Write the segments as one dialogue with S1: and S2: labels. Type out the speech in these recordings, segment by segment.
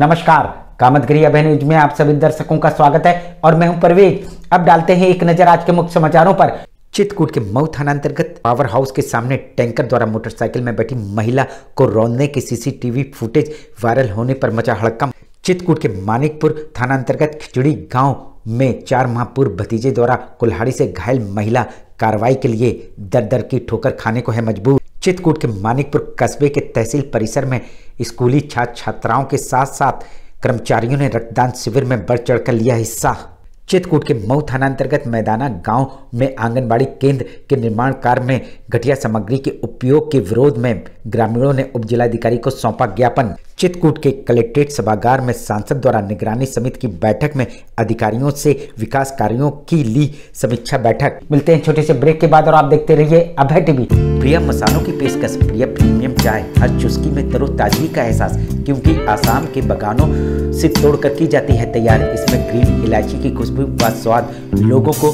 S1: नमस्कार, कामतगिरी अभय न्यूज में आप सभी दर्शकों का स्वागत है और मैं हूं परवेज। अब डालते हैं एक नजर आज के मुख्य समाचारों पर। चित्रकूट के मऊ थाना अंतर्गत पावर हाउस के सामने टैंकर द्वारा मोटरसाइकिल में बैठी महिला को रौंदने के सीसीटीवी फुटेज वायरल होने पर मचा हड़कंप। चित्रकूट के मानिकपुर थाना अंतर्गत खिचड़ी गांव में 4 माह पूर्व भतीजे द्वारा कुल्हाड़ी से घायल महिला कार्रवाई के लिए दर दर की ठोकर खाने को है मजबूर। चित्रकूट के मानिकपुर कस्बे के तहसील परिसर में स्कूली छात्र छात्राओं के साथ साथ कर्मचारियों ने रक्तदान शिविर में बढ़ चढ़कर लिया हिस्सा। चित्रकूट के मऊ थाना अंतर्गत मैदाना गांव में आंगनबाड़ी केंद्र के निर्माण कार्य में घटिया सामग्री के उपयोग के विरोध में ग्रामीणों ने उप जिलाधिकारी को सौंपा ज्ञापन। चित्रकूट के कलेक्ट्रेट सभागार में सांसद द्वारा निगरानी समिति की बैठक में अधिकारियों से विकास कार्यों की ली समीक्षा बैठक। मिलते हैं छोटे से ब्रेक के बाद और आप देखते रहिए अभय टीवी। प्रिया मसालों की पेशकश, प्रिया प्रीमियम चाय, हर चुस्की में तरोताजगी का एहसास, क्योंकि आसाम के बागानों से तोड़कर की जाती है तैयार। इसमें ग्रीन इलायची की खुशबू व स्वाद लोगों को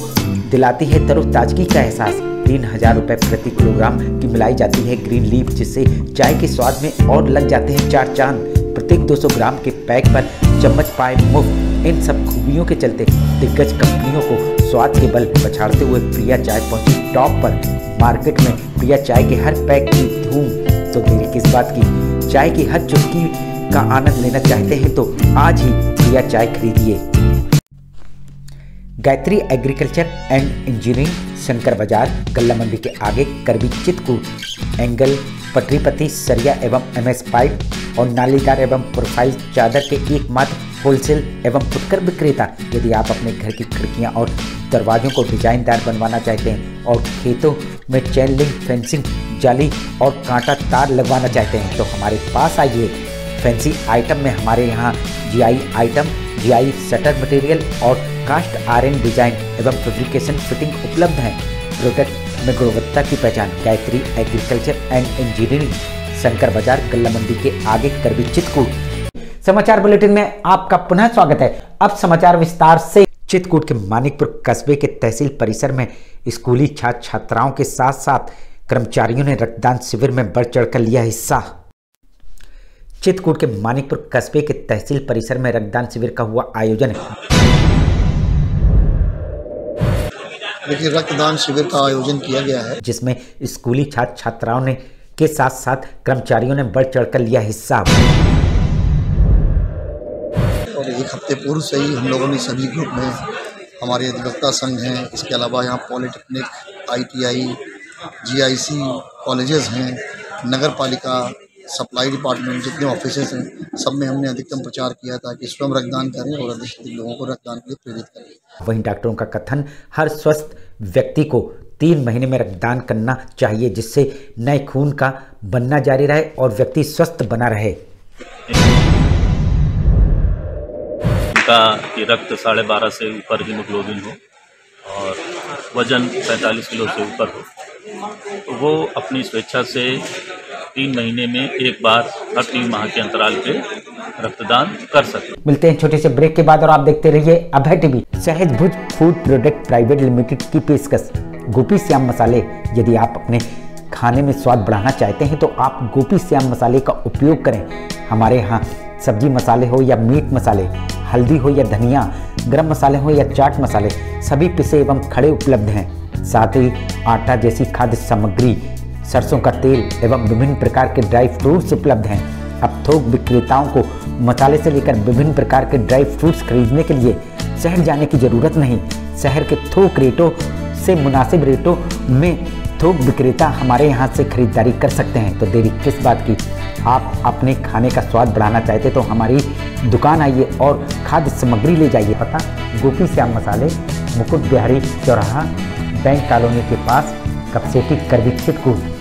S1: दिलाती है तरोताजगी का एहसास। 3000 रुपये प्रति किलोग्राम की मिलाई जाती है ग्रीन लीफ, जिससे चाय के स्वाद में और लग जाते हैं 4 चांद। प्रत्येक 200 ग्राम के पैक पर चम्मच पाए मुफ्त। इन सब खूबियों के चलते दिग्गज कंपनियों को स्वाद के बल पछाड़ते हुए प्रिया चाय पहुंची टॉप पर। मार्केट में प्रिया चाय के हर पैक की धूम, तो देरी किस बात की। चाय की हर चुस्की का आनंद लेना चाहते हैं तो आज ही प्रिया चाय खरीदिए। Gayatri agriculture and engineering, Shankar Bazar, गल्ला मंडी के आगे, करबी, चित्रकूट। एंगल, पटरीपति, सरिया एवं एमएस पाइप और नालीदार एवं प्रोफाइल चादर के एकमात्र होलसेल एवं फुटकर विक्रेता। यदि आप अपने घर की खिड़कियां और दरवाजों को डिजाइनदार बनवाना चाहते हैं और खेतों में चेन लिंक फेंसिंग, जाली और कांटा तार लगवाना चाहते हैं तो हमारे पास आइए। फैंसी आइटम में हमारे यहाँ GI item, GI shutter material और कास्ट आयरन डिजाइन एवं फैब्रिकेशन फिटिंग उपलब्ध हैं। प्रोडक्ट में गुणवत्ता की पहचान। Gayatri agriculture and engineering, Shankar Bazar, गल्ला मंडी के आगे, करबी, चित्रकूट। समाचार बुलेटिन में आपका पुनः स्वागत है। अब समाचार विस्तार से। चित्रकूट के मानिकपुर कस्बे के तहसील परिसर में स्कूली छात्र छात्राओं के साथ साथ कर्मचारियों ने रक्तदान शिविर में बढ़ चढ़कर लिया हिस्सा। चित्रकूट के मानिकपुर कस्बे के तहसील परिसर में रक्तदान शिविर का हुआ आयोजन।
S2: देखिए, रक्तदान शिविर का आयोजन किया गया है
S1: जिसमें स्कूली छात्र छात्राओं ने के साथ साथ कर्मचारियों ने बढ़ चढ़कर लिया हिस्सा।
S2: और 1 हफ्ते पूर्व से ही हम लोगों ने सभी ग्रुप में हमारे अधिवक्ता संघ हैं, इसके अलावा यहाँ पॉलिटेक्निक, ITI, GIC कॉलेजेस हैं, नगर पालिका, सप्लाई डिपार्टमेंट, जितने ऑफिसेस हैं, सब में हमने अधिकतम प्रचार किया था कि स्वयं रक्तदान करें और अधिक लोगों को रक्तदान के लिए प्रेरित करें।
S1: वहीं डॉक्टरों का कथन, हर स्वस्थ व्यक्ति को 3 महीने में रक्तदान करना चाहिए, जिससे नए खून का बनना जारी रहे और व्यक्ति स्वस्थ बना रहे।
S3: कि रक्त 12.5 से ऊपर हीमोग्लोबिन हो और वजन 45 किलो से ऊपर हो, तो वो अपनी स्वेच्छा से 3 महीने में एक बार हर 3 माह के अंतराल पे रक्तदान कर सकते।
S1: मिलते हैं छोटे से ब्रेक के बाद और आप देखते रहिए अभय टीवी। सहज भुज फूड प्रोडक्ट प्राइवेट लिमिटेड की पेशकश, गोपी श्याम मसाले। यदि आप अपने खाने में स्वाद बढ़ाना चाहते हैं तो आप गोपी श्याम मसाले का उपयोग करें। हमारे यहाँ सब्जी मसाले हो या मीट मसाले, हल्दी हो या धनिया, गरम मसाले हो या चाट मसाले, सभी पिसे एवं खड़े उपलब्ध हैं। साथ ही आटा जैसी खाद्य सामग्री, सरसों का तेल एवं विभिन्न प्रकार के ड्राई फ्रूट्स उपलब्ध हैं। अब थोक विक्रेताओं को मसाले से लेकर विभिन्न प्रकार के ड्राई फ्रूट्स खरीदने के लिए शहर जाने की जरूरत नहीं। शहर के थोक रेटों से मुनासिब रेटों में थोक विक्रेता हमारे यहाँ से खरीदारी कर सकते हैं, तो देरी किस बात की। आप अपने खाने का स्वाद बढ़ाना चाहते तो हमारी दुकान आइए और खाद्य सामग्री ले जाइए। पता, गोपी श्याम मसाले, मुकुट बिहारी चौराहा, बैंक कॉलोनी के पास, कपसेटी, करबी, चित्रकूट।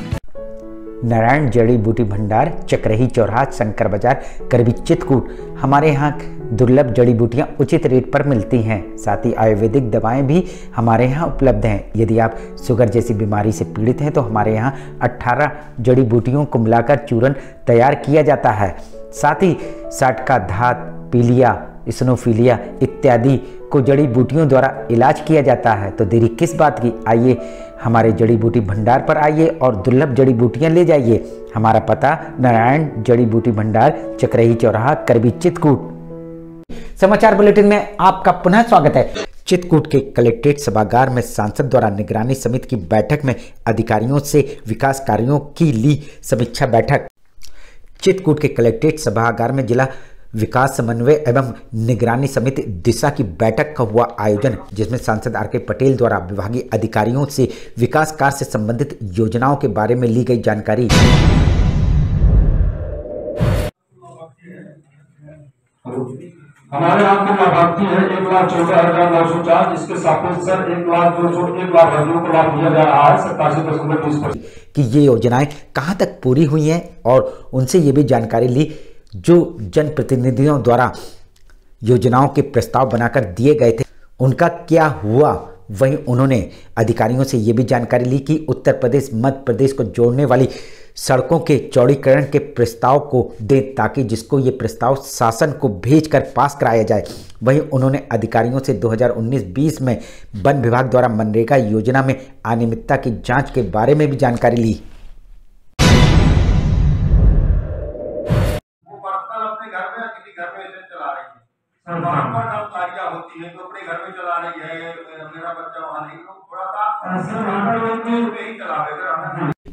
S1: नारायण जड़ी बूटी भंडार, चकरही चौराहा, शंकर बाजार, करबी, चित्रकूट। हमारे यहाँ दुर्लभ जड़ी बूटियाँ उचित रेट पर मिलती हैं। साथ ही आयुर्वेदिक दवाएं भी हमारे यहाँ उपलब्ध हैं। यदि आप शुगर जैसी बीमारी से पीड़ित हैं तो हमारे यहाँ 18 जड़ी बूटियों को मिलाकर चूर्ण तैयार किया जाता है। साथ ही साटका, धात, पीलिया, इस्नोफीलिया इत्यादि को जड़ी बूटियों द्वारा इलाज किया जाता है, तो देरी किस बात की। आइए हमारे जड़ी बूटी भंडार पर आइए और दुर्लभ जड़ी बूटियां ले जाइए। हमारा पता नारायण जड़ी बूटी भंडार, चकरही चौराहा, करबी, चित्रकूट। समाचार बुलेटिन में आपका पुनः स्वागत है। चित्रकूट के कलेक्ट्रेट सभागार में सांसद द्वारा निगरानी समिति की बैठक में अधिकारियों से विकास कार्यों की ली समीक्षा बैठक। चित्रकूट के कलेक्ट्रेट सभागार में जिला विकास समन्वय एवं निगरानी समिति दिशा की बैठक का हुआ आयोजन, जिसमें सांसद आर के पटेल द्वारा विभागीय अधिकारियों से विकास कार्य से संबंधित योजनाओं के बारे में ली गई जानकारी।
S4: हमारे यहाँ कुल लाभार्थी है 1,14,904, जिसके सापेक्ष सर 1,00,000 को लाभ दिया जा रहा है 87.20%।
S1: कि ये योजनाएं कहां तक पूरी हुई हैं और उनसे ये भी जानकारी ली जो जनप्रतिनिधियों द्वारा योजनाओं के प्रस्ताव बनाकर दिए गए थे, उनका क्या हुआ। वहीं उन्होंने अधिकारियों से ये भी जानकारी ली कि उत्तर प्रदेश मध्य प्रदेश को जोड़ने वाली सड़कों के चौड़ीकरण के प्रस्ताव को दें, ताकि जिसको ये प्रस्ताव शासन को भेजकर पास कराया जाए। वहीं उन्होंने अधिकारियों से 2019-20 में वन विभाग द्वारा मनरेगा योजना में अनियमितता की जांच के बारे में भी जानकारी ली।
S4: होती है तो अपने घर में चला रही है, मेरा बच्चा वहाँ नहीं, थोड़ा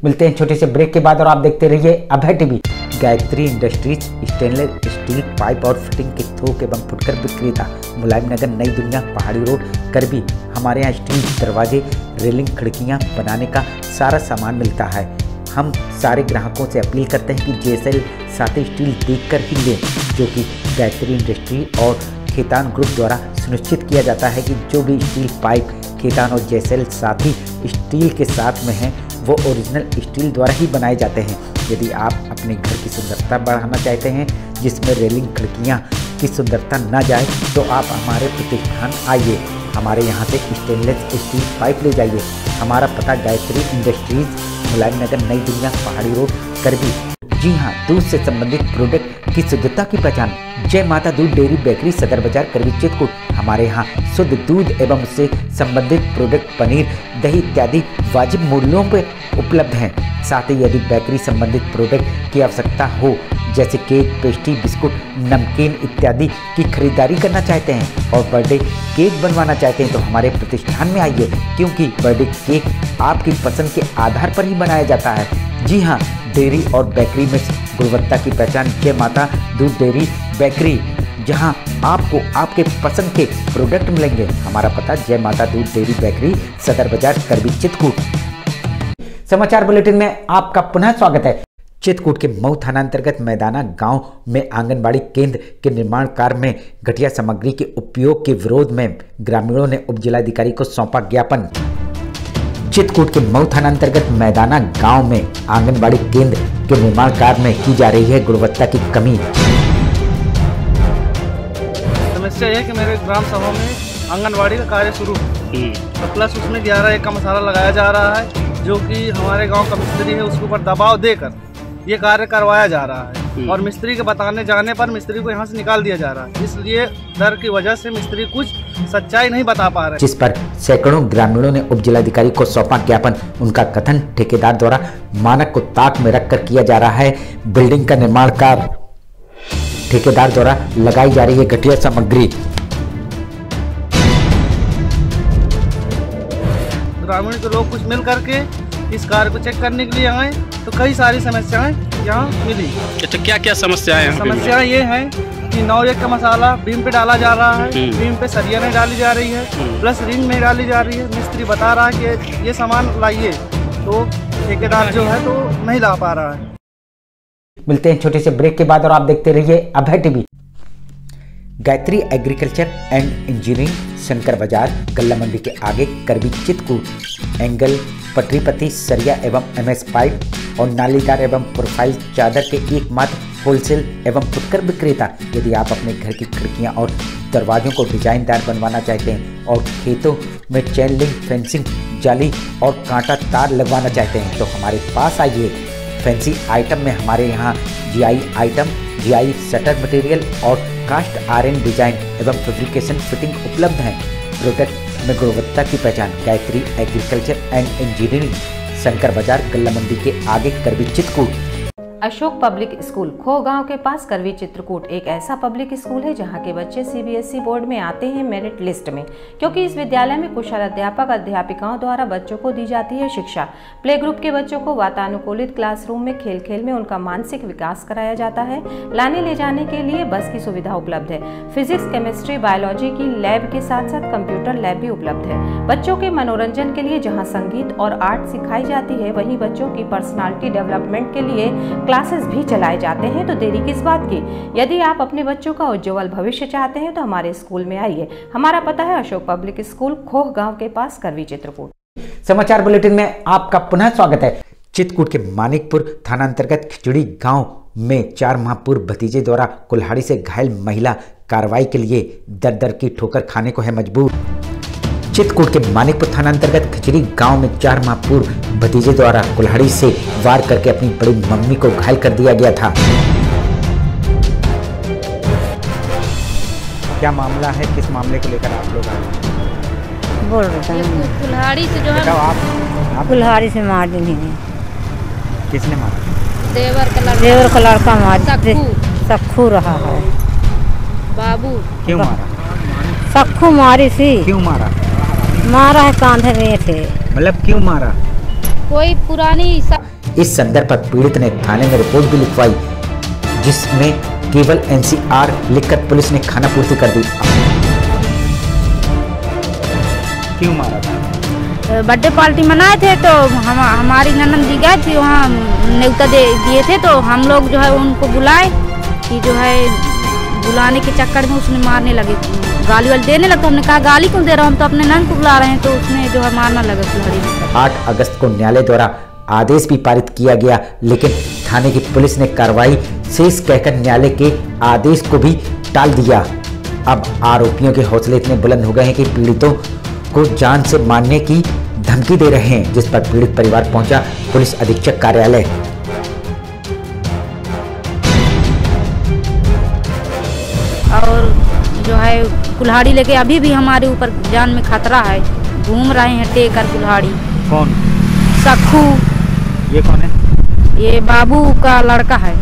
S1: मिलते हैं छोटे से ब्रेक के बाद और आप देखते रहिए Abhay TV. Gayatri industries stainless steel pipe और फिटिंग के थोक एवं फुटकर विक्रेता, मुलायम नगर, नई दुनिया, पहाड़ी रोड, करबी। हमारे यहाँ स्टील दरवाजे, रेलिंग, खिड़कियाँ बनाने का सारा सामान मिलता है। हम सारे ग्राहकों से अपील करते हैं कि जेएसएल साथी स्टील देखकर ही लें, जो कि गायत्री इंडस्ट्री और खेतान ग्रुप द्वारा सुनिश्चित किया जाता है कि जो भी स्टील पाइप खेतान और जेएसएल साथी स्टील के साथ में हैं वो ओरिजिनल स्टील द्वारा ही बनाए जाते हैं। यदि आप अपने घर की सुंदरता बढ़ाना चाहते हैं जिसमें रेलिंग, खिड़कियाँ की सुंदरता ना जाए, तो आप हमारे प्रतिष्ठान आइए, हमारे यहाँ से स्टेनलेस स्टील पाइप ले जाइए। हमारा पता गायत्री इंडस्ट्रीज, मुलायम नगर, नई दुनिया, पहाड़ी रोड, करबी। जी हाँ, दूध से संबंधित प्रोडक्ट की शुद्धता की पहचान जय माता दूध डेयरी बेकरी, सदर बाजार, करबी, चित्रकूट। हमारे यहाँ शुद्ध दूध एवं उससे संबंधित प्रोडक्ट, पनीर, दही इत्यादि वाजिब मूल्यों पर उपलब्ध हैं। साथ ही यदि बेकरी संबंधित प्रोडक्ट की आवश्यकता हो, जैसे केक, पेस्ट्री, बिस्कुट, नमकीन इत्यादि की खरीदारी करना चाहते हैं और बर्थडे केक बनवाना चाहते हैं, तो हमारे प्रतिष्ठान में आइए, क्योंकि बर्थडे केक आपकी पसंद के आधार पर ही बनाया जाता है। जी हाँ, डेयरी और बेकरी में गुणवत्ता की पहचान जय माता दूध डेयरी बेकरी, जहां आपको आपके पसंद के प्रोडक्ट मिलेंगे। हमारा पता जय माता दूध डेयरी बेकरी, सदर बाजार, करबी, चित्रकूट। समाचार बुलेटिन में आपका पुनः स्वागत है। चित्रकूट के मऊ थाना अंतर्गत मैदाना गांव में आंगनबाड़ी केंद्र के निर्माण कार्य में घटिया सामग्री के उपयोग के विरोध में ग्रामीणों ने उप जिलाधिकारी को सौंपा ज्ञापन। चित्रकूट के मऊ थाना अंतर्गत मैदाना गांव में आंगनबाड़ी केंद्र के निर्माण कार्य में की जा रही है गुणवत्ता की कमी।
S5: समस्या यह है कि मेरे ग्राम सभा में आंगनबाड़ी का कार्य शुरू तो प्लस उसमें 11 का मसाला लगाया जा रहा है, जो कि हमारे गांव का मिस्त्री है उसके ऊपर दबाव देकर ये कार्य करवाया जा रहा है और मिस्त्री के बताने जाने पर मिस्त्री को यहाँ से निकाल दिया जा रहा है। इसलिए डर की वजह से मिस्त्री कुछ सच्चाई नहीं बता पा रहे,
S1: जिस पर सैकड़ों ग्रामीणों ने उप जिलाधिकारी को सौंपा ज्ञापन। उनका कथन ठेकेदार द्वारा मानक को ताक में रखकर किया जा रहा है बिल्डिंग का निर्माण कार्य। ठेकेदार द्वारा लगाई जा रही है घटिया सामग्री।
S5: ग्रामीण के लोग कुछ मिल करके इस कार्य को चेक करने के लिए आए तो कई सारी समस्याएं यहाँ मिली।
S6: अच्छा, क्या क्या समस्याएं हैं?
S5: समस्याएं ये हैं कि 9 का मसाला बीम पे डाला जा रहा है, बीम पे सरिया नहीं डाली जा रही है, प्लस रिंग नहीं डाली जा रही है। मिस्त्री बता रहा है कि ये सामान लाइए, तो ठेकेदार जो है तो नहीं ला पा रहा है।
S1: मिलते हैं छोटे से ब्रेक के बाद और आप देखते रहिए Abhay TV. Gayatri agriculture and engineering, Shankar Bazar, गल्ला मंडी के आगे, करबी, चित्रकूट। एंगल, पटरीपति, सरिया एवं एमएस पाइप और नालीदार एवं प्रोफाइल चादर के एकमात्र होलसेल एवं फुटकर विक्रेता। यदि आप अपने घर की खिड़कियां और दरवाजों को डिजाइनदार बनवाना चाहते हैं और खेतों में चेन लिंक, फेंसिंग, जाली और कांटा तार लगवाना चाहते हैं, तो हमारे पास आइए। फैंसी आइटम में हमारे यहाँ GI item, GI shutter material और कास्ट आयरन डिजाइन एवं फैब्रिकेशन फिटिंग उपलब्ध हैं। प्रोडक्ट में गुणवत्ता की पहचान। Gayatri agriculture and engineering, Shankar Bazar, गल्ला मंडी के आगे, करवी, चित्रकूट।
S7: अशोक पब्लिक स्कूल खो गांव के पास, करवी, चित्रकूट एक ऐसा पब्लिक स्कूल है जहां के बच्चे सीबीएसई बोर्ड में आते हैं मेरिट लिस्ट में, क्योंकि इस विद्यालय में कुशल अध्यापक अध्यापिकाओं द्वारा बच्चों को दी जाती है शिक्षा। प्ले ग्रुप के बच्चों को वातानुकूलित क्लासरूम में खेल खेल में उनका मानसिक विकास कराया जाता है। लाने ले जाने के लिए बस की सुविधा उपलब्ध है। फिजिक्स, केमिस्ट्री, बायोलॉजी की लैब के साथ साथ कंप्यूटर लैब भी उपलब्ध है। बच्चों के मनोरंजन के लिए जहाँ संगीत और आर्ट सिखाई जाती है, वहीं बच्चों की पर्सनालिटी डेवलपमेंट के लिए क्लासेस भी चलाए जाते हैं। तो देरी किस बात की? यदि आप अपने बच्चों का उज्जवल भविष्य चाहते हैं तो हमारे स्कूल में आइए। हमारा पता है अशोक पब्लिक स्कूल, खोह गांव के पास, करवी, चित्रकूट।
S1: समाचार बुलेटिन में आपका पुनः स्वागत है। चित्रकूट के मानिकपुर थाना अंतर्गत खिचड़ी गांव में 4 माह पूर्व भतीजे द्वारा कुल्हाड़ी से घायल महिला कार्रवाई के लिए दर दर की ठोकर खाने को है मजबूर। चित्रकूट के मानिकपुर थाना अंतर्गत खिचड़ी गांव में 4 माह पूर्व भतीजे द्वारा कुल्हाड़ी से वार करके अपनी बड़ी मम्मी को घायल कर दिया गया था। क्या मामला है, किस मामले को लेकर आप लोग आए?
S8: बोल रहे हैं
S9: कुल्हाड़ी से जो है
S1: आप
S8: कुल्हाड़ी से मार दी है।
S1: किसने मारा?
S8: देवर का लड़का मार सखू रहा है।
S9: बाबू
S1: क्यों मारा?
S8: सखू मारी सी।
S1: क्यों मारा?
S8: मारा है, कांधे में थे।
S1: मतलब क्यों मारा?
S9: कोई पुरानी
S1: इस संदर्भ पर पीड़ित ने थाने में रिपोर्ट भी लिखवाई, जिसमें केवल NCR लिखकर पुलिस ने खाना पूर्ति कर दी। क्यों मारा था?
S9: बर्थडे पार्टी मनाए थे तो हमारी ननद जी गए थी वहाँ, न्योता दिए थे तो हम लोग जो है उनको बुलाए कि जो है बुलाने के चक्कर में उसने मारने लगे, गाली वाली देने लगा। हमने कहा गाली क्यों दे रहा, हम तो अपने नन को बुला रहे हैं, तो उसने जो है मारना लगा कुल्हाड़ी में।
S1: 8 अगस्त को न्यायालय द्वारा आदेश भी पारित किया गया, लेकिन थाने की पुलिस ने कार्रवाई शेष कहकर न्यायालय के आदेश को भी टाल दिया। अब आरोपियों के हौसले इतने बुलंद हो गए हैं कि पीड़ितों को जान से मारने की धमकी दे रहे हैं, जिस पर पीड़ित परिवार पहुंचा पुलिस अधीक्षक कार्यालय।
S9: और जो है कुल्हाड़ी लेके अभी भी हमारे ऊपर जान में खतरा है, घूम रहे हैं टेकर कुल्हाड़ी।
S1: कौन?
S9: सखू।
S1: ये कौन है?
S9: ये बाबू का लड़का है।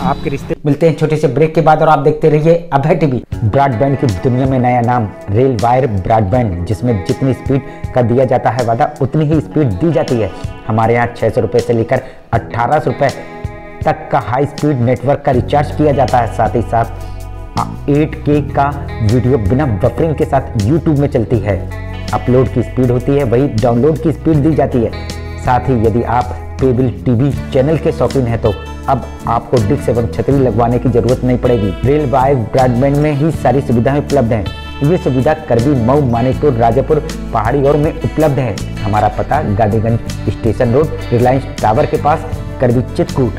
S1: आपके रिश्ते। मिलते हैं छोटे से ब्रेक के बाद और आप देखते रहिए अभय टीवी। ब्रॉडबैंड की दुनिया में नया नाम रेल वायर ब्रॉडबैंड, जिसमें जितनी स्पीड का दिया जाता है वादा, उतनी ही स्पीड दी जाती है। हमारे यहाँ 600 रुपये से लेकर 1800 रुपये तक का हाई स्पीड नेटवर्क का रिचार्ज किया जाता है। साथ ही साथ 8K का वीडियो बिना बफरिंग के साथ YouTube में चलती है। अपलोड की स्पीड होती है, वही डाउनलोड की स्पीड दी जाती है। साथ ही यदि आप केबल टीवी चैनल के शौकीन हैं तो अब आपको डिश एवं छतरी लगवाने की जरूरत नहीं पड़ेगी। रेल वायर ब्रॉडबैंड में ही सारी सुविधाएं उपलब्ध हैं। ये सुविधा करवी, मऊ, मानिकपुर, राजापुर, पहाड़ी और में उपलब्ध है। हमारा पता Gandhiganj station road, Reliance tower के पास, करवी, चित्रकूट।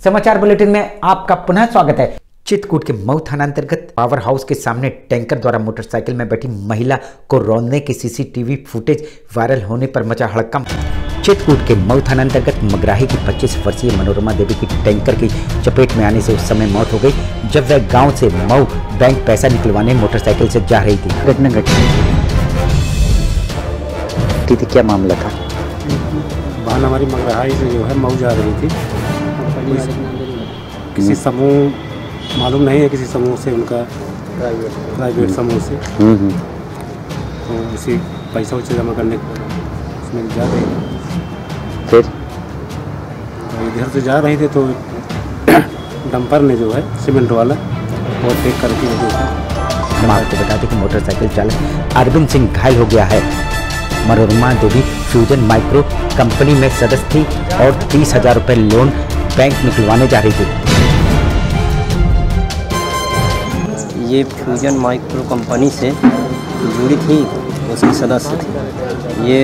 S1: समाचार बुलेटिन में आपका पुनः स्वागत है। चित्रकूट के मऊ थाना अंतर्गत पावर हाउस के सामने टैंकर द्वारा मोटरसाइकिल में बैठी महिला को रौंदने की CCTV फुटेज वायरल होने पर मचा हड़कंप। चित्रकूट के मऊ थाना अंतर्गत मगराही की 25 वर्षीय मनोरमा देवी की टैंकर की चपेट में आने से उस समय मौत हो गई, जब वह गांव से मऊ बैंक पैसा निकलवाने मोटरसाइकिल से जा रही थी। घटना घटी थी, क्या मामला था?
S10: बहन हमारी मगराही से जो है मऊ जा रही थी, किसी समूह मालूम नहीं है, किसी समूह से, उनका प्राइवेट समूह से, तो उसी पैसा उसे जमा करने उसमें जा रही थी। फिर तो इधर से जा रहे थे तो डंपर ने जो है सीमेंट वाला ओवरटेक करके
S1: हम आपको बता दें कि मोटरसाइकिल चालक अरविंद सिंह घायल हो गया है। Manorama Devi fusion micro company में सदस्य थी और 30,000 रुपये लोन बैंक निकलवाने जा रही थी।
S11: ये फ्यूजन माइक्रो कंपनी से जुड़ी थी, उसकी सदस्य थी। ये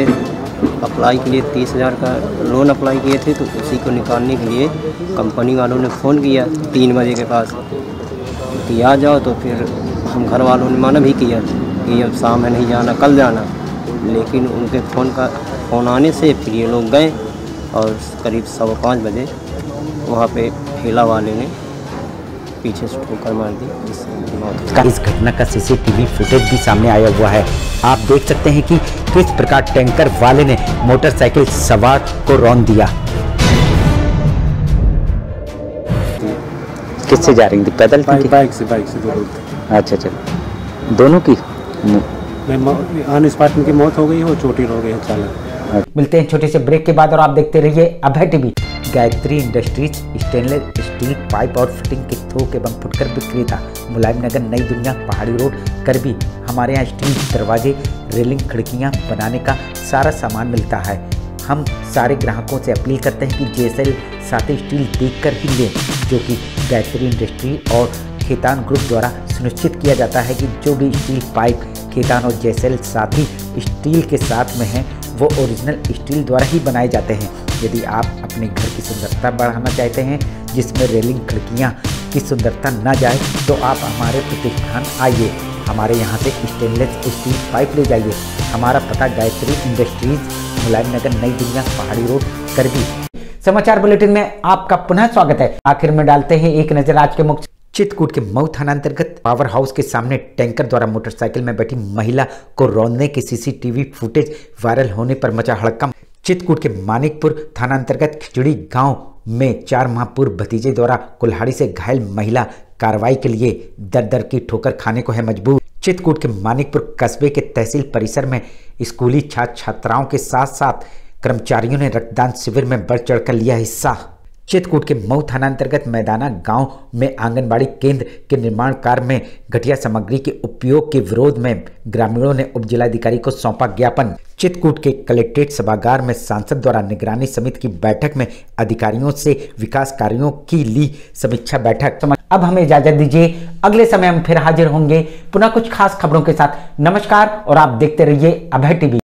S11: अप्लाई के लिए 30,000 का लोन अप्लाई किए थे, तो उसी को निकालने के लिए कंपनी वालों ने फ़ोन किया 3 बजे के पास कि आ जाओ। तो फिर हम घर वालों ने माना भी किया कि अब शाम में नहीं जाना, कल जाना, लेकिन उनके फ़ोन आने से फिर ये लोग गए और करीब 5:15 बजे वहाँ पे ठेला वाले ने पीछे से ठोकर मार दी जिससे मौत हो गई।
S1: इस घटना का सीसीटीवी फुटेज भी सामने आया हुआ है। आप देख सकते हैं कि किस प्रकार टैंकर वाले ने मोटरसाइकिल सवार को रौंद दिया। किससे जा रही थी? पैदल थी?
S10: बाइक से दो लोग थे।
S1: अच्छा, दोनों की
S10: ऑन स्पॉट उनकी मौत हो गई हो, चोटिल हो गई है चालक।
S1: मिलते हैं छोटे से ब्रेक के बाद और आप देखते रहिए Abhay TV. Gayatri industries stainless steel pipe और फिटिंग के थोक एवं फुटकर विक्रेता, मुलायम नगर, नई दुनिया, पहाड़ी रोड, करबी। हमारे यहाँ स्टील दरवाजे, रेलिंग, खिड़कियाँ बनाने का सारा सामान मिलता है। हम सारे ग्राहकों से अपील करते हैं कि जेएसएल साथी स्टील देखकर ही लें, जो कि गायत्री इंडस्ट्री और खेतान ग्रुप द्वारा सुनिश्चित किया जाता है कि जो भी स्टील पाइप खेतान और जेएसएल साथी स्टील के साथ में हैं वो ओरिजिनल स्टील द्वारा ही बनाए जाते हैं। यदि आप अपने घर की सुंदरता बढ़ाना चाहते हैं जिसमें रेलिंग खिड़कियाँ की सुंदरता न जाए तो आप हमारे प्रतिष्ठान आइए, हमारे यहाँ से स्टेनलेस स्टील पाइप ले जाइए। हमारा पता गायत्री इंडस्ट्रीज, मुलायम नगर, नई दुनिया, पहाड़ी रोड, करबी। समाचार बुलेटिन में आपका पुनः स्वागत है। आखिर में डालते हैं एक नजर आज के मुख्य। चित्रकूट के मऊ थाना अंतर्गत पावर हाउस के सामने टैंकर द्वारा मोटरसाइकिल में बैठी महिला को रौंदने के सीसीटीवी फुटेज वायरल होने पर मचा हड़कंप। चित्रकूट के मानिकपुर थाना अंतर्गत खिचड़ी गांव में 4 माह पूर्व भतीजे द्वारा कुल्हाड़ी से घायल महिला कार्रवाई के लिए दर दर की ठोकर खाने को है मजबूर। चित्रकूट के मानिकपुर कस्बे के तहसील परिसर में स्कूली छात्र छात्राओं के साथ साथ कर्मचारियों ने रक्तदान शिविर में बढ़ चढ़कर लिया हिस्सा। चित्रकूट के मऊ थाना अंतर्गत मैदाना गांव में आंगनबाड़ी केंद्र के निर्माण कार्य में घटिया सामग्री के उपयोग के विरोध में ग्रामीणों ने उप जिलाधिकारी को सौंपा ज्ञापन। चित्रकूट के कलेक्ट्रेट सभागार में सांसद द्वारा निगरानी समिति की बैठक में अधिकारियों से विकास कार्यों की ली समीक्षा बैठक। अब हमें इजाजत दीजिए, अगले समय हम फिर हाजिर होंगे पुनः कुछ खास खबरों के साथ। नमस्कार और आप देखते रहिए अभय टीवी।